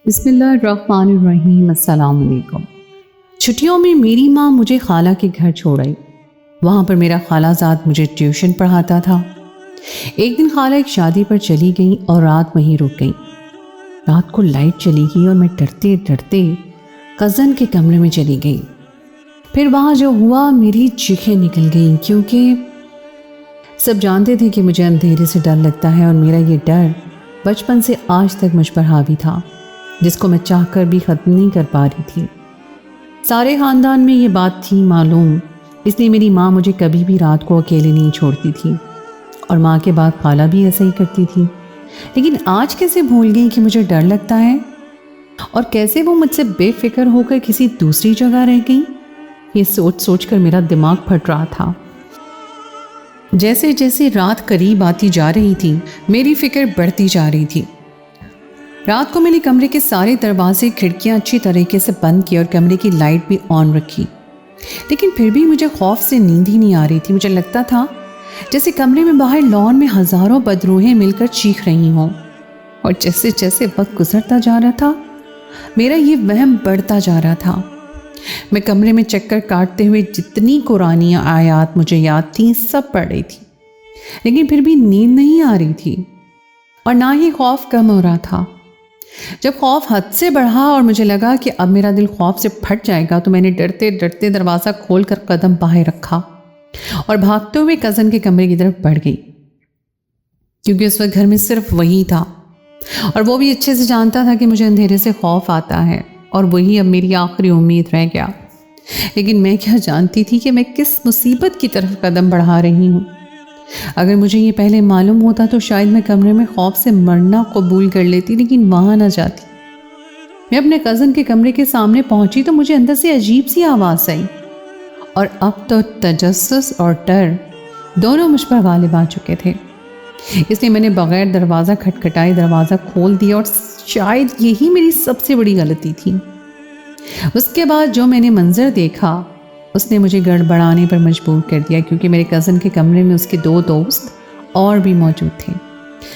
बिस्मिल्लाहिर्रहमानिर्रहीम। अस्सलाम वालेकुम। छुट्टियों में मेरी माँ मुझे खाला के घर छोड़ आई। वहाँ पर मेरा खालाजाद मुझे ट्यूशन पढ़ाता था। एक दिन खाला एक शादी पर चली गई और रात वहीं रुक गई। रात को लाइट चली गई और मैं डरते डरते कज़न के कमरे में चली गई। फिर वहाँ जो हुआ, मेरी चीखें निकल गईं, क्योंकि सब जानते थे कि मुझे अंधेरे से डर लगता है और मेरा ये डर बचपन से आज तक मुझ पर हावी था, जिसको मैं चाहकर भी ख़त्म नहीं कर पा रही थी। सारे ख़ानदान में ये बात थी मालूम, इसलिए मेरी माँ मुझे कभी भी रात को अकेले नहीं छोड़ती थी और माँ के बाद खाला भी ऐसा ही करती थी। लेकिन आज कैसे भूल गई कि मुझे डर लगता है, और कैसे वो मुझसे बेफिक्र होकर किसी दूसरी जगह रह गई। ये सोच सोच कर मेरा दिमाग फट रहा था। जैसे जैसे रात करीब आती जा रही थी, मेरी फिक्र बढ़ती जा रही थी। रात को मैंने कमरे के सारे दरवाजे खिड़कियां अच्छी तरीके से बंद की और कमरे की लाइट भी ऑन रखी, लेकिन फिर भी मुझे खौफ से नींद ही नहीं आ रही थी। मुझे लगता था जैसे कमरे में बाहर लॉन में हज़ारों बदरूहें मिलकर चीख रही हों। और जैसे जैसे वक्त गुजरता जा रहा था, मेरा ये वहम बढ़ता जा रहा था। मैं कमरे में चक्कर काटते हुए जितनी कुरानी आयात मुझे याद थी सब पढ़ रही थी, लेकिन फिर भी नींद नहीं आ रही थी और ना ही खौफ कम हो रहा था। जब खौफ हद से बढ़ा और मुझे लगा कि अब मेरा दिल खौफ से फट जाएगा, तो मैंने डरते डरते दरवाज़ा खोलकर कदम बाहर रखा और भागते हुए कज़न के कमरे की तरफ बढ़ गई, क्योंकि उस वक्त घर में सिर्फ वही था और वो भी अच्छे से जानता था कि मुझे अंधेरे से खौफ आता है और वही अब मेरी आखिरी उम्मीद रह गया। लेकिन मैं क्या जानती थी कि मैं किस मुसीबत की तरफ कदम बढ़ा रही हूँ। अगर मुझे ये पहले मालूम होता तो शायद मैं कमरे में खौफ से मरना कबूल कर लेती, लेकिन वहाँ ना जाती। मैं अपने कज़न के कमरे के सामने पहुँची तो मुझे अंदर से अजीब सी आवाज़ आई और अब तो तजस्सुस और डर दोनों मुझ पर गालिब आ चुके थे। इसलिए मैंने बग़ैर दरवाज़ा खटखटाए दरवाज़ा खोल दिया और शायद यही मेरी सबसे बड़ी गलती थी। उसके बाद जो मैंने मंजर देखा उसने मुझे गड़बड़ाने पर मजबूर कर दिया, क्योंकि मेरे कज़न के कमरे में उसके 2 दोस्त और भी मौजूद थे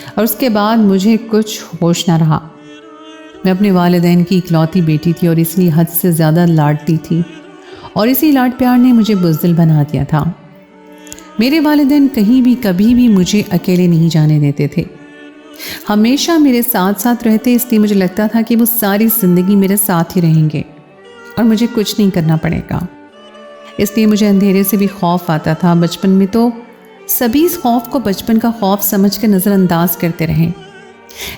और उसके बाद मुझे कुछ होश ना रहा। मैं अपने वालिदैन की इकलौती बेटी थी और इसलिए हद से ज़्यादा लाडली थी और इसी लाड प्यार ने मुझे बुज़दिल बना दिया था। मेरे वालिदैन कहीं भी कभी भी मुझे अकेले नहीं जाने देते थे, हमेशा मेरे साथ साथ रहते, इसलिए मुझे लगता था कि वो सारी ज़िंदगी मेरे साथ ही रहेंगे और मुझे कुछ नहीं करना पड़ेगा। इसलिए मुझे अंधेरे से भी खौफ आता था। बचपन में तो सभी इस खौफ को बचपन का खौफ समझ के नज़रअंदाज करते रहे,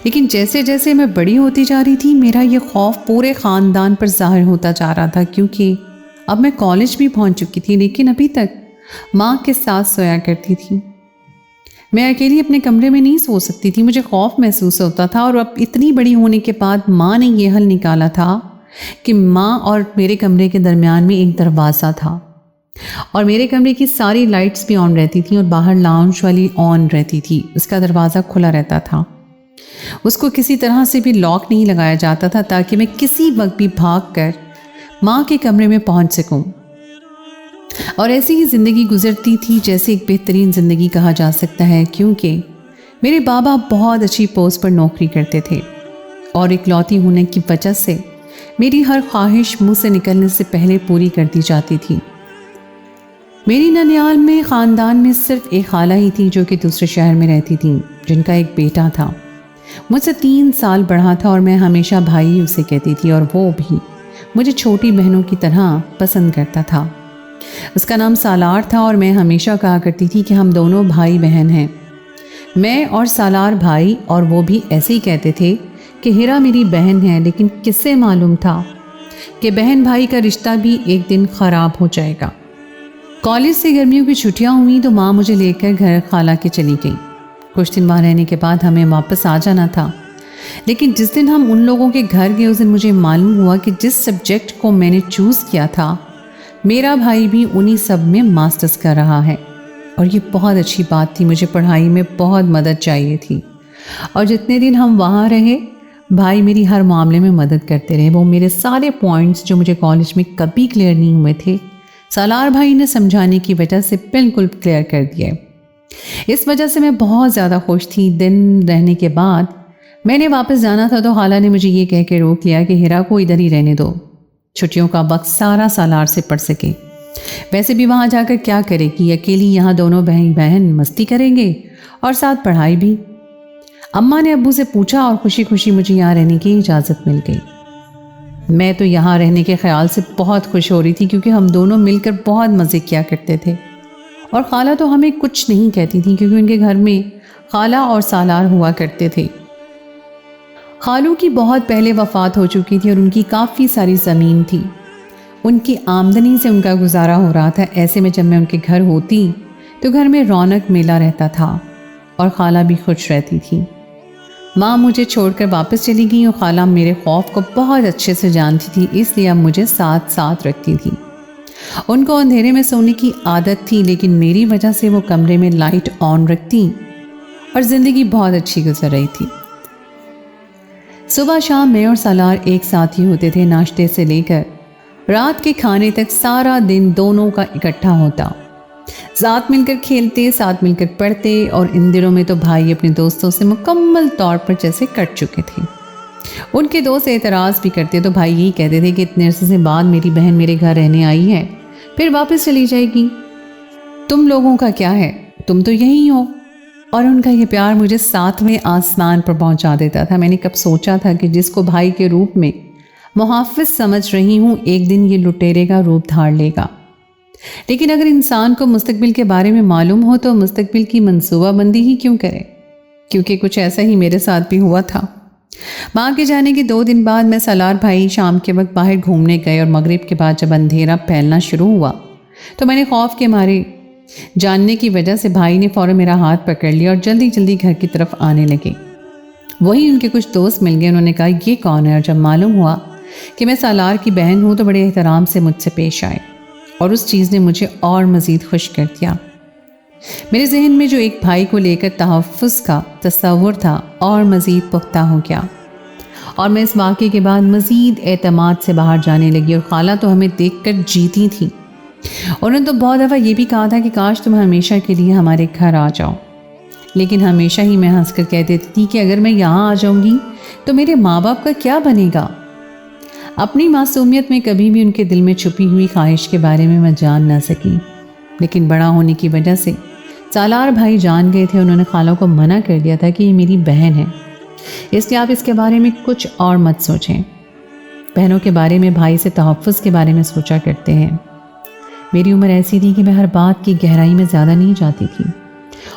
लेकिन जैसे जैसे मैं बड़ी होती जा रही थी, मेरा ये खौफ पूरे ख़ानदान पर ज़ाहिर होता जा रहा था, क्योंकि अब मैं कॉलेज भी पहुंच चुकी थी, लेकिन अभी तक माँ के साथ सोया करती थी। मैं अकेली अपने कमरे में नहीं सो सकती थी, मुझे खौफ महसूस होता था। और अब इतनी बड़ी होने के बाद माँ ने यह हल निकाला था कि माँ और मेरे कमरे के दरमियान में एक दरवाज़ा था और मेरे कमरे की सारी लाइट्स भी ऑन रहती थी और बाहर लाउंज वाली ऑन रहती थी। उसका दरवाज़ा खुला रहता था, उसको किसी तरह से भी लॉक नहीं लगाया जाता था, ताकि मैं किसी वक्त भी भागकर माँ के कमरे में पहुँच सकूँ। और ऐसी ही ज़िंदगी गुजरती थी जैसे एक बेहतरीन ज़िंदगी कहा जा सकता है, क्योंकि मेरे बाबा बहुत अच्छी पोस्ट पर नौकरी करते थे और इकलौती होने की वजह से मेरी हर ख्वाहिश मुँह से निकलने से पहले पूरी कर दी जाती थी। मेरी ननिहाल में ख़ानदान में सिर्फ एक खाला ही थी जो कि दूसरे शहर में रहती थी, जिनका एक बेटा था, मुझसे 3 साल बड़ा था और मैं हमेशा भाई उसे कहती थी और वो भी मुझे छोटी बहनों की तरह पसंद करता था। उसका नाम सालार था और मैं हमेशा कहा करती थी कि हम दोनों भाई बहन हैं, मैं और सालार भाई। और वो भी ऐसे ही कहते थे कि हिरा मेरी बहन है, लेकिन किससे मालूम था कि बहन भाई का रिश्ता भी एक दिन ख़राब हो जाएगा। कॉलेज से गर्मियों की छुट्टियां हुई तो माँ मुझे लेकर घर खाला के चली गई। कुछ दिन वहाँ रहने के बाद हमें वापस आ जाना था, लेकिन जिस दिन हम उन लोगों के घर गए उस दिन मुझे मालूम हुआ कि जिस सब्जेक्ट को मैंने चूज़ किया था, मेरा भाई भी उन्हीं सब में मास्टर्स कर रहा है। और ये बहुत अच्छी बात थी, मुझे पढ़ाई में बहुत मदद चाहिए थी। और जितने दिन हम वहाँ रहे, भाई मेरी हर मामले में मदद करते रहे। वो मेरे सारे पॉइंट्स जो मुझे कॉलेज में कभी क्लियर नहीं हुए थे, सालार भाई ने समझाने की वजह से बिल्कुल क्लियर कर दिए। इस वजह से मैं बहुत ज़्यादा खुश थी। दिन रहने के बाद میں نے واپس جانا تھا تو خالہ نے مجھے یہ کہہ کے روک لیا کہ ہیرا کو ادھر ہی رہنے دو، چھٹیوں کا وقت سارا سالار سے پڑ سکے، ویسے بھی وہاں جا کر کیا کرے گی، اکیلی یہاں دونوں بہن مستی کریں گے اور ساتھ پڑھائی بھی۔ اماں نے ابو سے پوچھا اور خوشی خوشی مجھے یہاں رہنے کی اجازت مل گئی۔ میں تو یہاں رہنے کے خیال سے بہت خوش ہو رہی تھی کیونکہ ہم دونوں مل کر بہت مزے کیا کرتے تھے، اور خالہ تو ہمیں کچھ نہیں کہتی تھی کیونکہ ان کے گھر میں خالہ اور سالار ہوا کرتے تھے۔ خالو کی بہت پہلے وفات ہو چکی تھی اور ان کی کافی ساری زمین تھی، ان کی آمدنی سے ان کا گزارا ہو رہا تھا۔ ایسے میں جب میں ان کے گھر ہوتی تو گھر میں رونق میلہ رہتا تھا اور خالہ بھی خوش رہتی تھی۔ ماں مجھے چھوڑ کر واپس چلی گئی اور خالہ میرے خوف کو بہت اچھے سے جانتی تھی، اس لیے اب مجھے ساتھ رکھتی تھی۔ ان کو اندھیرے میں سونے کی عادت تھی، لیکن میری وجہ سے وہ کمرے میں لائٹ آن رکھتی اور زندگی بہت اچھی گزر رہی تھی۔ صبح شام میں اور سالار ایک ساتھ ہی ہوتے تھے، ناشتے سے لے کر رات کے کھانے تک سارا دن دونوں کا اکٹھا ہوتا، ساتھ مل کر کھیلتے، ساتھ مل کر پڑھتے، اور ان دنوں میں تو بھائی اپنے دوستوں سے مکمل طور پر جیسے کٹ چکے تھے۔ ان کے دوست اعتراض بھی کرتے تو بھائی یہی کہتے تھے کہ اتنے عرصے سے بعد میری بہن میرے گھر رہنے آئی ہے، پھر واپس چلی جائے گی، تم لوگوں کا کیا ہے، تم تو یہی ہو۔ اور ان کا یہ پیار مجھے 7ویں آسمان پر پہنچا دیتا تھا۔ میں نے کب سوچا تھا کہ جس کو بھائی کے روپ میں محافظ سمجھ رہی ہوں ایک دن یہ لٹیرے کا روپ دھار لے گا۔ لیکن اگر انسان کو مستقبل کے بارے میں معلوم ہو تو مستقبل کی منصوبہ بندی ہی کیوں کرے، کیونکہ کچھ ایسا ہی میرے ساتھ بھی ہوا تھا۔ ماں کے جانے کے 2 دن بعد میں سالار بھائی شام کے وقت باہر گھومنے گئے، اور مغرب کے بعد جب اندھیرا پھیلنا شروع ہوا تو میں نے خوف کے مارے جاننے کی وجہ سے بھائی نے فوراً میرا ہاتھ پکڑ لیا اور جلدی جلدی گھر کی طرف آنے لگے۔ وہی ان کے کچھ دوست مل گئے، انہوں نے کہا یہ کون ہے، اور جب معلوم ہوا کہ میں سالار کی بہن ہوں تو بڑے احترام سے مجھ سے پیش آئے، اور اس چیز نے مجھے اور مزید خوش کر دیا۔ میرے ذہن میں جو ایک بھائی کو لے کر تحفظ کا تصور تھا اور مزید پختہ ہو گیا، اور میں اس واقعے کے بعد مزید اعتماد سے باہر جانے لگی، اور خالہ تو ہمیں دیکھ کر جیتی تھی۔ انہوں نے تو بہت دفعہ یہ بھی کہا تھا کہ کاش تم ہمیشہ کے لیے ہمارے گھر آ جاؤ، لیکن ہمیشہ ہی میں ہنس کر کہہ دیتی تھی کہ اگر میں یہاں آ جاؤں گی تو میرے ماں باپ کا کیا بنے گا۔ اپنی معصومیت میں کبھی بھی ان کے دل میں چھپی ہوئی خواہش کے بارے میں جان نہ سکی، لیکن بڑا ہونے کی وجہ سے سالار بھائی جان گئے تھے۔ انہوں نے خالہ کو منع کر دیا تھا کہ یہ میری بہن ہے، اس لیے آپ اس کے بارے میں کچھ اور مت سوچیں۔ بہنوں کے بارے میں بھائی سے تحفظ کے بارے میں سوچا کرتے ہیں۔ میری عمر ایسی تھی کہ میں ہر بات کی گہرائی میں زیادہ نہیں جاتی تھی،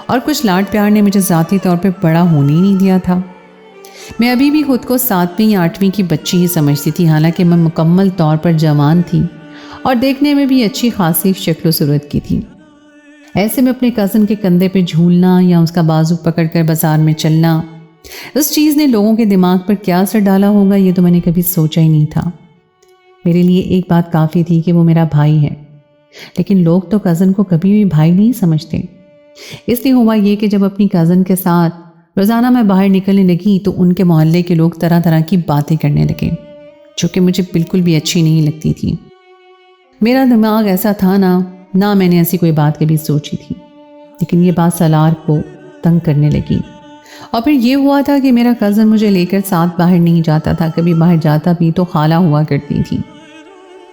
اور کچھ لاڈ پیار نے مجھے ذاتی طور پہ بڑا ہونے ہی نہیں دیا تھا۔ میں ابھی بھی خود کو 7ویں یا 8ویں کی بچی ہی سمجھتی تھی، حالانکہ میں مکمل طور پر جوان تھی اور دیکھنے میں بھی اچھی خاصی شکل و صورت کی تھی۔ ایسے میں اپنے کزن کے کندھے پہ جھولنا یا اس کا بازو پکڑ کر بازار میں چلنا، اس چیز نے لوگوں کے دماغ پر کیا اثر ڈالا ہوگا یہ تو میں نے کبھی سوچا ہی نہیں تھا۔ میرے لیے ایک بات کافی تھی کہ وہ میرا بھائی ہے، لیکن لوگ تو کزن کو کبھی بھی بھائی نہیں سمجھتے۔ اس لیے ہوا یہ کہ جب اپنی کزن کے ساتھ روزانہ میں باہر نکلنے لگی تو ان کے محلے کے لوگ طرح طرح کی باتیں کرنے لگے، جو کہ مجھے بالکل بھی اچھی نہیں لگتی تھی۔ میرا دماغ ایسا تھا نہ میں نے ایسی کوئی بات کبھی سوچی تھی، لیکن یہ بات سالار کو تنگ کرنے لگی۔ اور پھر یہ ہوا تھا کہ میرا کزن مجھے لے کر ساتھ باہر نہیں جاتا تھا، کبھی باہر جاتا بھی تو خالہ ہوا کرتی تھی۔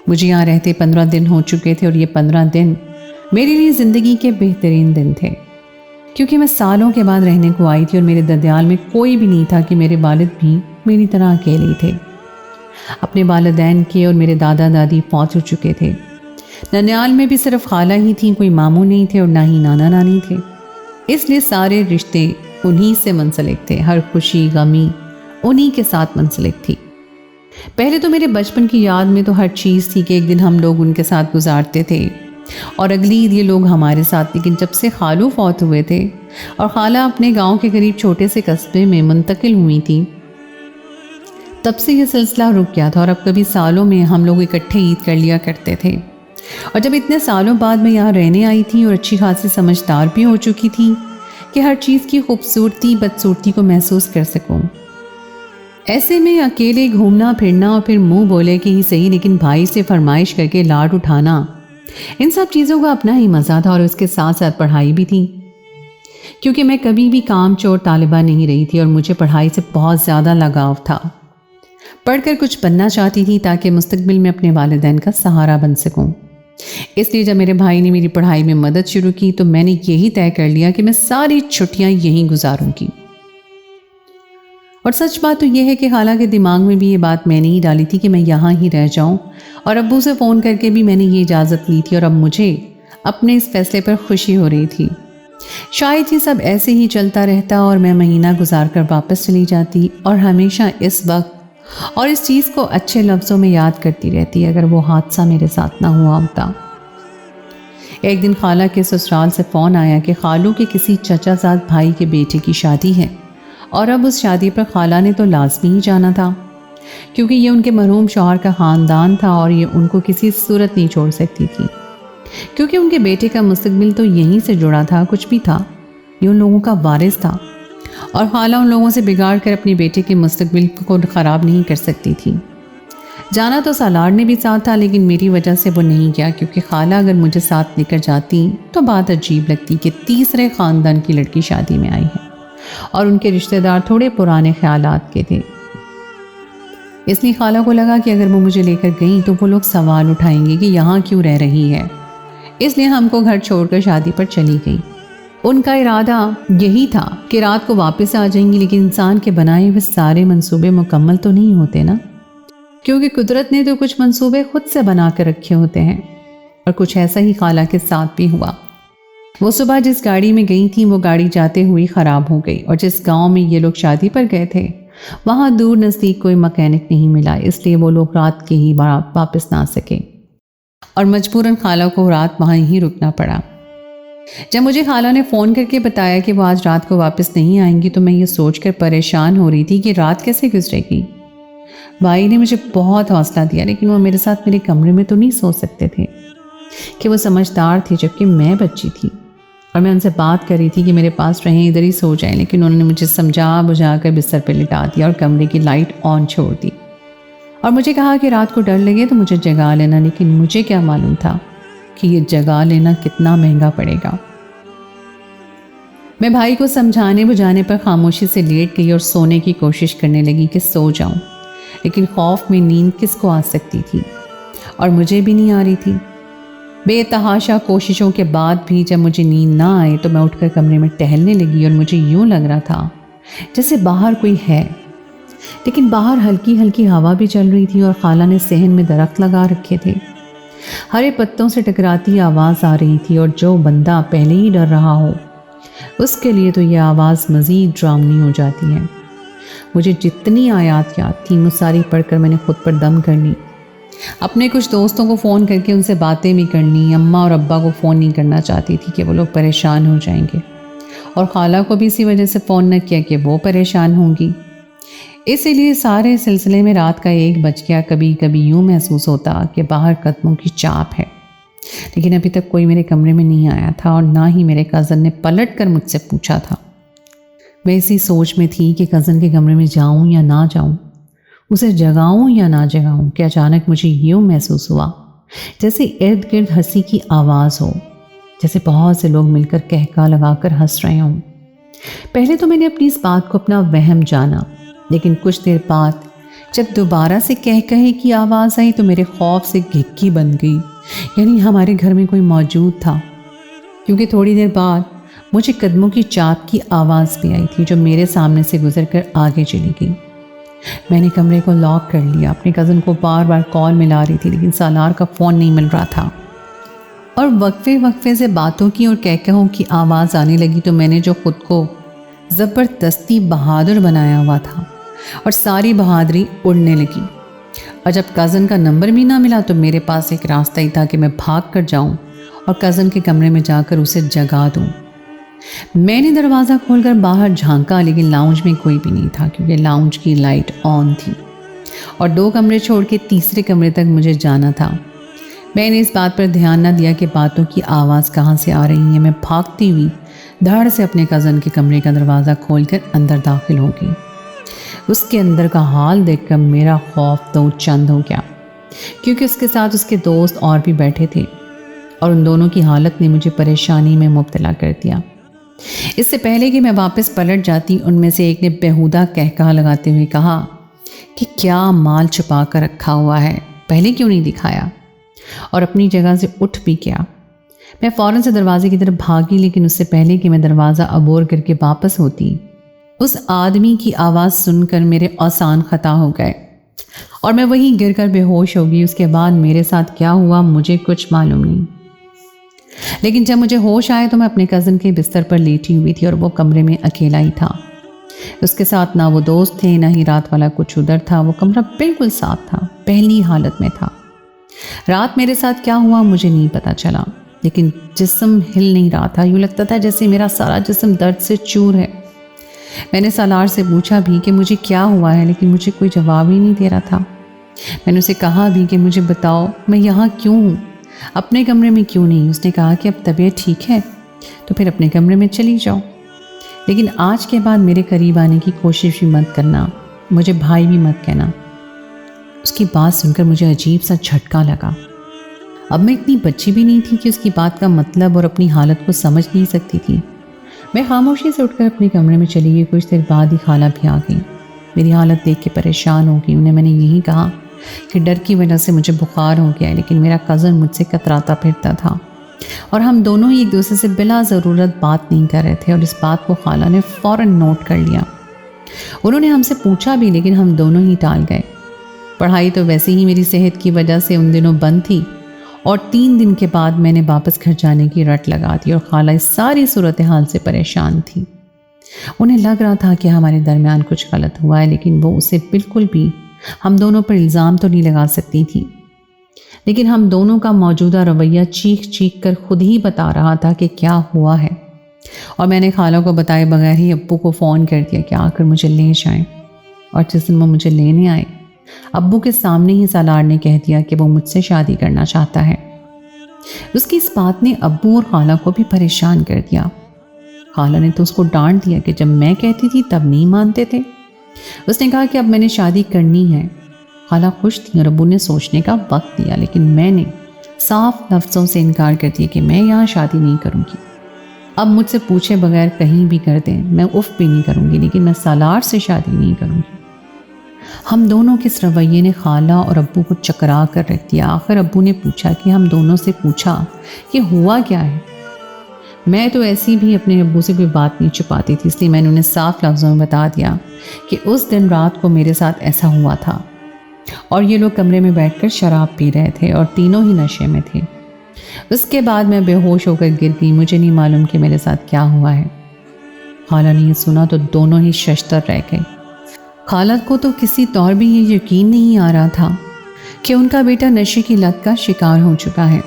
مجھے یہاں رہتے 15 دن ہو چکے تھے، اور یہ 15 دن میرے لیے زندگی کے بہترین دن تھے، کیونکہ میں سالوں کے بعد رہنے کو آئی تھی اور میرے ددیال میں کوئی بھی نہیں تھا کہ میرے والد بھی میری طرح اکیلے تھے۔ اپنے والدین کے اور میرے دادا دادی فوت ہو چکے تھے۔ ننیال میں بھی صرف خالہ ہی تھیں، کوئی ماموں نہیں تھے اور نہ ہی نانا نانی تھے، اس لیے سارے رشتے انہی سے منسلک تھے، ہر خوشی غمی انہی کے ساتھ منسلک تھی۔ پہلے تو میرے بچپن کی یاد میں تو ہر چیز تھی کہ ایک دن ہم لوگ ان کے ساتھ گزارتے تھے اور اگلی عید یہ لوگ ہمارے ساتھ، لیکن جب سے خالو فوت ہوئے تھے اور خالہ اپنے گاؤں کے قریب چھوٹے سے قصبے میں منتقل ہوئی تھی، تب سے یہ سلسلہ رک گیا تھا، اور اب کبھی سالوں میں ہم لوگ اکٹھے عید کر لیا کرتے تھے۔ اور جب اتنے سالوں بعد میں یہاں رہنے آئی تھی اور اچھی خاصی سمجھدار بھی ہو چکی تھی کہ ہر چیز کی خوبصورتی بدصورتی کو محسوس کر سکوں، ایسے میں اکیلے گھومنا پھرنا اور پھر منہ بولے کہ ہی صحیح لیکن بھائی سے فرمائش کر کے لاڈ اٹھانا، ان سب چیزوں کا اپنا ہی مزہ تھا، اور اس کے ساتھ ساتھ پڑھائی بھی تھی، کیونکہ میں کبھی بھی کام چور طالبہ نہیں رہی تھی اور مجھے پڑھائی سے بہت زیادہ لگاؤ تھا۔ پڑھ کر کچھ بننا چاہتی تھی تاکہ مستقبل میں اپنے والدین کا سہارا بن سکوں۔ اس لیے جب میرے بھائی نے میری پڑھائی میں مدد شروع کی تو میں نے یہی طے کر لیا کہ میں ساری چھٹیاں یہیں گزاروں گی۔ اور سچ بات تو یہ ہے کہ خالہ کے دماغ میں بھی یہ بات میں نے ہی ڈالی تھی کہ میں یہاں ہی رہ جاؤں، اور ابو سے فون کر کے بھی میں نے یہ اجازت لی تھی، اور اب مجھے اپنے اس فیصلے پر خوشی ہو رہی تھی۔ شاید یہ سب ایسے ہی چلتا رہتا اور میں مہینہ گزار کر واپس چلی جاتی اور ہمیشہ اس وقت اور اس چیز کو اچھے لفظوں میں یاد کرتی رہتی اگر وہ حادثہ میرے ساتھ نہ ہوا ہوتا۔ ایک دن خالہ کے سسرال سے فون آیا کہ خالو کے کسی چچا زاد بھائی کے بیٹے کی شادی ہے، اور اب اس شادی پر خالہ نے تو لازمی ہی جانا تھا، کیونکہ یہ ان کے مرحوم شوہر کا خاندان تھا اور یہ ان کو کسی صورت نہیں چھوڑ سکتی تھی، کیونکہ ان کے بیٹے کا مستقبل تو یہیں سے جڑا تھا، کچھ بھی تھا یہ ان لوگوں کا وارث تھا، اور خالہ ان لوگوں سے بگاڑ کر اپنے بیٹے کے مستقبل کو خراب نہیں کر سکتی تھی۔ جانا تو سالار نے بھی ساتھ تھا، لیکن میری وجہ سے وہ نہیں گیا، کیونکہ خالہ اگر مجھے ساتھ لے کر جاتی تو بات عجیب لگتی کہ تیسرے خاندان کی لڑکی شادی میں آئی ہے اور ان کے رشتہ دار تھوڑے پرانے خیالات کے تھے۔ اس لیے خالہ کو لگا کہ اگر وہ مجھے لے کر گئیں تو وہ لوگ سوال اٹھائیں گے کہ یہاں کیوں رہ رہی ہے، اس لیے ہم کو گھر چھوڑ کر شادی پر چلی گئی۔ ان کا ارادہ یہی تھا کہ رات کو واپس آ جائیں گی، لیکن انسان کے بنائے ہوئے سارے منصوبے مکمل تو نہیں ہوتے نا، کیونکہ قدرت نے تو کچھ منصوبے خود سے بنا کر رکھے ہوتے ہیں، اور کچھ ایسا ہی خالہ کے ساتھ بھی ہوا۔ وہ صبح جس گاڑی میں گئی تھیں وہ گاڑی جاتے ہوئی خراب ہو گئی، اور جس گاؤں میں یہ لوگ شادی پر گئے تھے وہاں دور نزدیک کوئی مکینک نہیں ملا، اس لیے وہ لوگ رات کے ہی واپس نہ سکے اور مجبوراً خالہ کو رات وہاں ہی رکنا پڑا۔ جب مجھے خالہ نے فون کر کے بتایا کہ وہ آج رات کو واپس نہیں آئیں گی تو میں یہ سوچ کر پریشان ہو رہی تھی کہ رات کیسے گزرے گی۔ بھائی نے مجھے بہت حوصلہ دیا، لیکن وہ میرے ساتھ میرے کمرے میں تو نہیں سو سکتے تھے، کہ وہ سمجھدار تھے جبکہ میں بچی تھی، اور میں ان سے بات کر رہی تھی کہ میرے پاس رہیں، ادھر ہی سو جائیں، لیکن انہوں نے مجھے سمجھا بجھا کر بستر پہ لٹا دیا اور کمرے کی لائٹ آن چھوڑ دی، اور مجھے کہا کہ رات کو ڈر لگے تو مجھے جگا لینا، لیکن مجھے کیا معلوم تھا کہ یہ جگا لینا کتنا مہنگا پڑے گا۔ میں بھائی کو سمجھانے بجھانے پر خاموشی سے لیٹ گئی اور سونے کی کوشش کرنے لگی کہ سو جاؤں، لیکن خوف میں نیند کس کو آ سکتی تھی، اور مجھے بھی نہیں آ رہی تھی۔ بے تحاشا کوششوں کے بعد بھی جب مجھے نیند نہ آئی تو میں اٹھ کر کمرے میں ٹہلنے لگی، اور مجھے یوں لگ رہا تھا جیسے باہر کوئی ہے، لیکن باہر ہلکی ہلکی ہوا بھی چل رہی تھی، اور خالہ نے صحن میں درخت لگا رکھے تھے، ہرے پتوں سے ٹکراتی آواز آ رہی تھی، اور جو بندہ پہلے ہی ڈر رہا ہو اس کے لیے تو یہ آواز مزید ڈراؤنی ہو جاتی ہے۔ مجھے جتنی آیات یاد تھیں وہ ساری پڑھ کر میں نے خود پر دم کر لی، اپنے کچھ دوستوں کو فون کر کے ان سے باتیں بھی کرنی، اماں اور ابا کو فون نہیں کرنا چاہتی تھی کہ وہ لوگ پریشان ہو جائیں گے، اور خالہ کو بھی اسی وجہ سے فون نہ کیا کہ وہ پریشان ہوں گی۔ اسی لیے سارے سلسلے میں رات کا 1 بج گیا۔ کبھی کبھی یوں محسوس ہوتا کہ باہر قدموں کی چاپ ہے، لیکن ابھی تک کوئی میرے کمرے میں نہیں آیا تھا، اور نہ ہی میرے کزن نے پلٹ کر مجھ سے پوچھا تھا۔ میں اسی سوچ میں تھی کہ کزن کے کمرے میں جاؤں یا نہ جاؤں، اسے جگاؤں یا نہ جگاؤں، کہ اچانک مجھے یوں محسوس ہوا جیسے ارد گرد ہنسی کی آواز ہو، جیسے بہت سے لوگ مل کر کہکا لگا کر ہنس رہے ہوں۔ پہلے تو میں نے اپنی اس بات کو اپنا وہم جانا، لیکن کچھ دیر بعد جب دوبارہ سے کہے کی آواز آئی تو میرے خوف سے گھکی بن گئی، یعنی ہمارے گھر میں کوئی موجود تھا، کیونکہ تھوڑی دیر بعد مجھے قدموں کی چاپ کی آواز بھی آئی تھی جو میرے سامنے سے گزر کر آگے چلی گئی۔ میں نے کمرے کو لاک کر لیا، اپنے کزن کو بار بار کال ملا رہی تھی، لیکن سالار کا فون نہیں مل رہا تھا، اور وقفے سے باتوں کی اور کہکہوں کی آواز آنے لگی تو میں نے جو خود کو زبردستی بہادر بنایا ہوا تھا اور ساری بہادری اڑنے لگی، اور جب کزن کا نمبر بھی نہ ملا تو میرے پاس ایک راستہ ہی تھا کہ میں بھاگ کر جاؤں اور کزن کے کمرے میں جا کر اسے جگا دوں۔ میں نے دروازہ کھول کر باہر جھانکا، لیکن لاؤنج میں کوئی بھی نہیں تھا، کیونکہ لاؤنج کی لائٹ آن تھی، اور 2 کمرے چھوڑ کے تیسرے کمرے تک مجھے جانا تھا۔ میں نے اس بات پر دھیان نہ دیا کہ باتوں کی آواز کہاں سے آ رہی ہے۔ میں بھاگتی ہوئی دھڑ سے اپنے کزن کے کمرے کا دروازہ کھول کر اندر داخل ہو گئی۔ اس کے اندر کا حال دیکھ کر میرا خوف 2 چند ہو گیا، کیونکہ اس کے ساتھ اس کے دوست اور بھی بیٹھے تھے، اور ان دونوں کی حالت نے مجھے پریشانی میں مبتلا کر دیا۔ इससे पहले कि मैं वापस पलट जाती, उनमें से एक ने बेहुदा कहकहा लगाते हुए कहा कि क्या माल छुपा कर रखा हुआ है, पहले क्यों नहीं दिखाया, और अपनी जगह से उठ भी गया। मैं फ़ौरन से दरवाजे की तरफ भागी, लेकिन उससे पहले कि मैं दरवाज़ा अबोर करके वापस होती, उस आदमी की आवाज़ सुनकर मेरे आसान ख़ता हो गए और मैं वहीं गिरकर बेहोश हो गई। उसके बाद मेरे साथ क्या हुआ मुझे कुछ मालूम नहीं, लेकिन जब मुझे होश आए तो मैं अपने कज़न के बिस्तर पर लेटी हुई थी और वो कमरे में अकेला ही था। उसके साथ ना वो दोस्त थे, ना ही रात वाला कुछ उधर था। वो कमरा बिल्कुल साफ था, पहली हालत में था। रात मेरे साथ क्या हुआ मुझे नहीं पता चला, लेकिन जिस्म हिल नहीं रहा था। यूँ लगता था जैसे मेरा सारा जिस्म दर्द से चूर है। मैंने सालार से पूछा भी कि मुझे क्या हुआ है, लेकिन मुझे कोई जवाब ही नहीं दे रहा था। मैंने उसे कहा भी कि मुझे बताओ मैं यहाँ क्यों हूँ, अपने कमरे में क्यों नहीं। उसने कहा कि अब तबीयत ठीक है तो फिर अपने कमरे में चली जाओ, लेकिन आज के बाद मेरे करीब आने की कोशिश भी मत करना, मुझे भाई भी मत कहना। उसकी बात सुनकर मुझे अजीब सा झटका लगा। अब मैं इतनी बच्ची भी नहीं थी कि उसकी बात का मतलब और अपनी हालत को समझ नहीं सकती थी। मैं खामोशी से उठकर अपने कमरे में चली गई। कुछ देर बाद ही खाला भी आ गई। मेरी हालत देख के परेशान हो गई। उन्हें मैंने यही कहा कि डर की वजह से मुझे बुखार हो गया है, लेकिन मेरा कज़न मुझसे कतराता फिरता था और हम दोनों ही एक दूसरे से बिला ज़रूरत बात नहीं कर रहे थे, और इस बात को खाला ने फ़ौरन नोट कर लिया। उन्होंने हमसे पूछा भी, लेकिन हम दोनों ही टाल गए। पढ़ाई तो वैसे ही मेरी सेहत की वजह से उन दिनों बंद थी, और 3 दिन के बाद मैंने वापस घर जाने की रट लगा दी, और खाला इस सारी सूरत हाल से परेशान थी। उन्हें लग रहा था कि हमारे दरमियान कुछ गलत हुआ है, लेकिन वो उसे बिल्कुल भी हम दोनों पर इल्ज़ाम तो नहीं लगा सकती थी। लेकिन हम दोनों का मौजूदा रवैया चीख चीख कर खुद ही बता रहा था कि क्या हुआ है, और मैंने खाला को बताए बगैर ही अब्बू को फ़ोन कर दिया कि आकर मुझे ले जाएं। और जिस दिन वो मुझे लेने आए, अब्बू के सामने ही सालार ने कह दिया कि वो मुझसे शादी करना चाहता है। उसकी इस बात ने अब्बू और खाला को भी परेशान कर दिया। खाला ने तो उसको डांट दिया कि जब मैं कहती थी तब नहीं मानते थे। उसने कहा कि अब मैंने शादी करनी है। खाला खुश थी और अब्बू ने सोचने का वक्त दिया, लेकिन मैंने साफ लफ्ज़ों से इनकार कर दिया कि मैं यहाँ शादी नहीं करूँगी। अब मुझसे पूछे बगैर कहीं भी कर दें, मैं उफ भी नहीं करूँगी, लेकिन मैं सालार से शादी नहीं करूँगी। हम दोनों के इस रवैये ने खाला और अब्बू को चकरा कर रख दिया। आखिर अब्बू ने पूछा कि हम दोनों से पूछा कि हुआ क्या है। मैं तो ऐसी भी अपने अब्बू से कोई बात नहीं छुपाती थी, इसलिए मैंने उन्हें साफ लफ्ज़ों में बता दिया कि उस दिन रात को मेरे साथ ऐसा हुआ था, और ये लोग कमरे में बैठकर शराब पी रहे थे और तीनों ही नशे में थे। उसके बाद मैं बेहोश होकर गिर गई। मुझे नहीं मालूम कि मेरे साथ क्या हुआ है। खाला ने ये सुना तो दोनों ही शशतर रह गए। खाला को तो किसी तौर भी ये यकीन नहीं आ रहा था कि उनका बेटा नशे की लत का शिकार हो चुका है,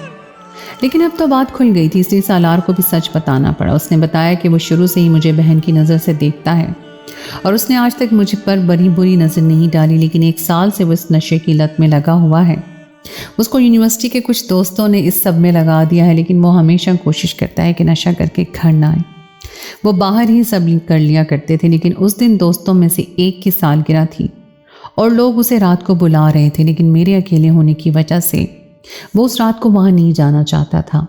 लेकिन अब तो बात खुल गई थी, इसलिए सालार को भी सच बताना पड़ा। उसने बताया कि वो शुरू से ही मुझे बहन की नज़र से देखता है और उसने आज तक मुझ पर बड़ी बुरी नज़र नहीं डाली, लेकिन 1 साल से वो इस नशे की लत में लगा हुआ है। उसको यूनिवर्सिटी के कुछ दोस्तों ने इस सब में लगा दिया है, लेकिन वो हमेशा कोशिश करता है कि नशा करके घर ना आए। वो बाहर ही सब कर लिया करते थे, लेकिन उस दिन दोस्तों में से एक की सालगिरह थी और लोग उसे रात को बुला रहे थे, लेकिन मेरे अकेले होने की वजह से वो उस रात को वहाँ नहीं जाना चाहता था,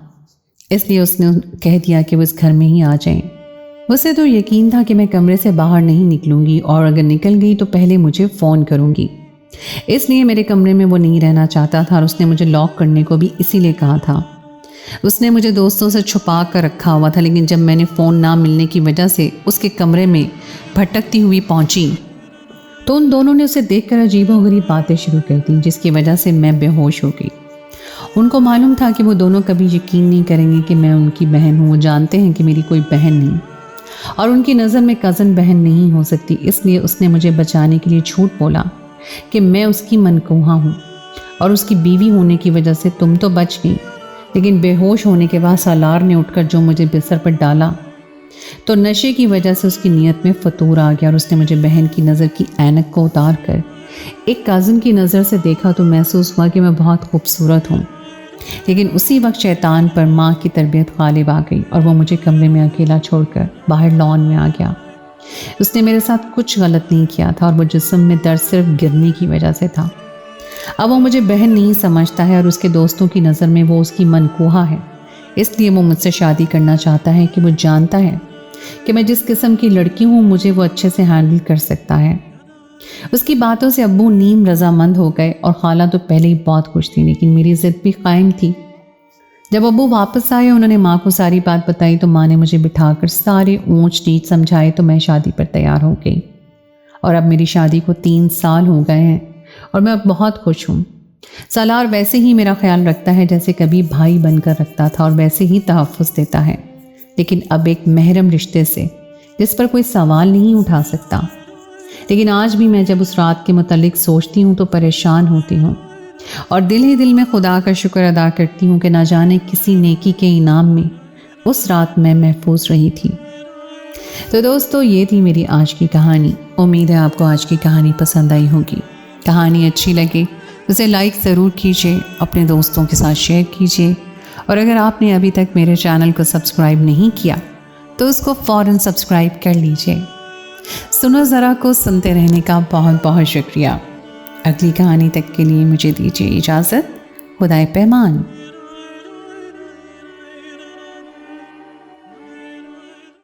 इसलिए उसने कह दिया कि वो इस घर में ही आ जाएं। उसे तो यकीन था कि मैं कमरे से बाहर नहीं निकलूंगी, और अगर निकल गई तो पहले मुझे फ़ोन करूंगी, इसलिए मेरे कमरे में वो नहीं रहना चाहता था और उसने मुझे लॉक करने को भी इसीलिए कहा था। उसने मुझे दोस्तों से छुपा कर रखा हुआ था, लेकिन जब मैंने फ़ोन ना मिलने की वजह से उसके कमरे में भटकती हुई पहुंची तो उन दोनों ने उसे देखकर अजीबोगरीब बातें शुरू कर दी, जिसकी वजह से मैं बेहोश हो गई। उनको मालूम था कि वो दोनों कभी यकीन नहीं करेंगे कि मैं उनकी बहन हूँ। वो जानते हैं कि मेरी कोई बहन नहीं, और उनकी नज़र में कज़न बहन नहीं हो सकती, इसलिए उसने मुझे बचाने के लिए झूठ बोला कि मैं उसकी मनकूहा हूँ और उसकी बीवी होने की वजह से तुम तो बच गई। लेकिन बेहोश होने के बाद सालार ने उठकर जो मुझे बिस्तर पर डाला तो नशे की वजह से उसकी नीयत में फतूर आ गया और उसने मुझे बहन की नज़र की ऐनक को उतार कर एक काज़न की नज़र से देखा तो महसूस हुआ कि मैं बहुत खूबसूरत हूँ। लेकिन उसी वक्त शैतान पर माँ की तरबियत गालिब आ गई और वो मुझे कमरे में अकेला छोड़कर बाहर लॉन में आ गया। उसने मेरे साथ कुछ गलत नहीं किया था और वो जिस्म में दर्द सिर्फ गिरने की वजह से था। अब वो मुझे बहन नहीं समझता है और उसके दोस्तों की नज़र में वो उसकी मनकूहा है, इसलिए वो मुझसे शादी करना चाहता है कि वो जानता है कि मैं जिस किस्म की लड़की हूँ मुझे वो अच्छे से हैंडल कर सकता है। उसकी बातों से अब्बू नीम रजामंद हो गए और खाला तो पहले ही बहुत खुश थी, लेकिन मेरी जिद भी कायम थी। जब अब्बू वापस आए, उन्होंने माँ को सारी बात बताई तो माँ ने मुझे बिठाकर सारे ऊंच नीच समझाए तो मैं शादी पर तैयार हो गई। और अब मेरी शादी को 3 साल हो गए हैं और मैं अब बहुत खुश हूँ। सालार वैसे ही मेरा ख्याल रखता है जैसे कभी भाई बनकर रखता था और वैसे ही तहफ़्फ़ुज़ देता है, लेकिन अब एक महरम रिश्ते से जिस पर कोई सवाल नहीं उठा सकता। लेकिन आज भी मैं जब उस रात के मुतालिक सोचती हूँ तो परेशान होती हूँ और दिल ही दिल में खुदा का शुक्र अदा करती हूँ कि ना जाने किसी नेकी के इनाम में उस रात मैं महफूज रही थी। तो दोस्तों, ये थी मेरी आज की कहानी। उम्मीद है आपको आज की कहानी पसंद आई होगी। कहानी अच्छी लगे उसे लाइक ज़रूर कीजिए, अपने दोस्तों के साथ शेयर कीजिए और अगर आपने अभी तक मेरे चैनल को सब्सक्राइब नहीं किया तो उसको फ़ौरन सब्सक्राइब कर लीजिए। सुनो ज़रा को सुनते रहने का बहुत बहुत शुक्रिया। अगली कहानी तक के लिए मुझे दीजिए इजाज़त। खुदाए पैमान।